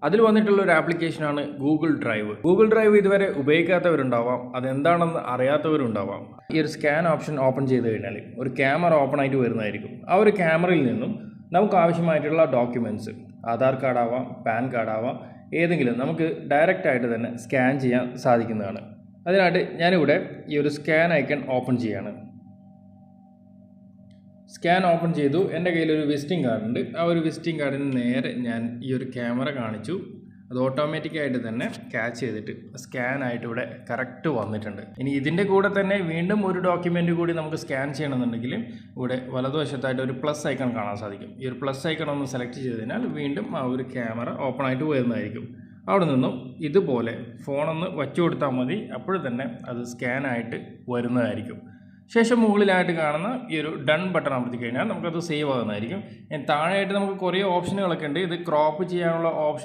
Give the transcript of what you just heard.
അതിൽ വന്നിട്ടുള്ള ഒരു ആപ്ലിക്കേഷനാണ് ഗൂഗിൾ ഡ്രൈവ്. ഗൂഗിൾ ഡ്രൈവ് ഇതുവരെ ഉപയോഗിക്കാത്തവരുണ്ടാവാം, അതെന്താണെന്ന് അറിയാത്തവരുണ്ടാവാം. ഈ ഒരു സ്കാൻ ഓപ്ഷൻ ഓപ്പൺ ചെയ്ത് കഴിഞ്ഞാൽ ഒരു ക്യാമറ ഓപ്പൺ ആയിട്ട് വരുന്നതായിരിക്കും. ആ ഒരു ക്യാമറയിൽ നിന്നും നമുക്ക് ആവശ്യമായിട്ടുള്ള ഡോക്യുമെൻറ്റ്സ്, ആധാർ കാർഡ് ആവാം, പാൻ കാർഡ് ആവാം, ഏതെങ്കിലും നമുക്ക് ഡയറക്റ്റ് ആയിട്ട് തന്നെ സ്കാൻ ചെയ്യാൻ സാധിക്കുന്നതാണ്. അതിനായിട്ട് ഞാനിവിടെ ഈ ഒരു സ്കാൻ ഐക്കൺ ഓപ്പൺ ചെയ്യാണ്. സ്കാൻ ഓപ്പൺ ചെയ്തു. എൻ്റെ കയ്യിലൊരു വിസിറ്റിംഗ് കാർഡ് ഉണ്ട്. ആ ഒരു വിസിറ്റിംഗ് കാർഡിന് നേരെ ഞാൻ ഈ ഒരു ക്യാമറ കാണിച്ചു. അത് ഓട്ടോമാറ്റിക്കായിട്ട് തന്നെ ക്യാച്ച് ചെയ്തിട്ട് സ്കാൻ ആയിട്ട് ഇവിടെ കറക്റ്റ് വന്നിട്ടുണ്ട്. ഇനി ഇതിൻ്റെ കൂടെ തന്നെ വീണ്ടും ഒരു ഡോക്യുമെൻ്റ് കൂടി നമുക്ക് സ്കാൻ ചെയ്യണമെന്നുണ്ടെങ്കിൽ ഇവിടെ വലതുവശത്തായിട്ട് ഒരു പ്ലസ് ഐക്കൺ കാണാൻ സാധിക്കും. ഈ ഒരു പ്ലസ് ഐക്കൺ ഒന്ന് സെലക്ട് ചെയ്ത് കഴിഞ്ഞാൽ വീണ്ടും ആ ഒരു ക്യാമറ ഓപ്പൺ ആയിട്ട് വരുന്നതായിരിക്കും. അവിടെ നിന്നും ഇതുപോലെ ഫോണൊന്ന് വച്ചു കൊടുത്താൽ മതി, അപ്പോഴും തന്നെ അത് സ്കാനായിട്ട് വരുന്നതായിരിക്കും. ശേഷം മുകളിലായിട്ട് കാണുന്ന ഈ ഒരു ഡൺ ബട്ടൺ അമർത്തി കഴിഞ്ഞാൽ നമുക്കത് സേവ് ആകുന്നതായിരിക്കും. താഴെയായിട്ട് നമുക്ക് കുറേ ഓപ്ഷനുകളൊക്കെ ഉണ്ട്. ഇത് ക്രോപ്പ് ചെയ്യാനുള്ള ഓപ്ഷൻ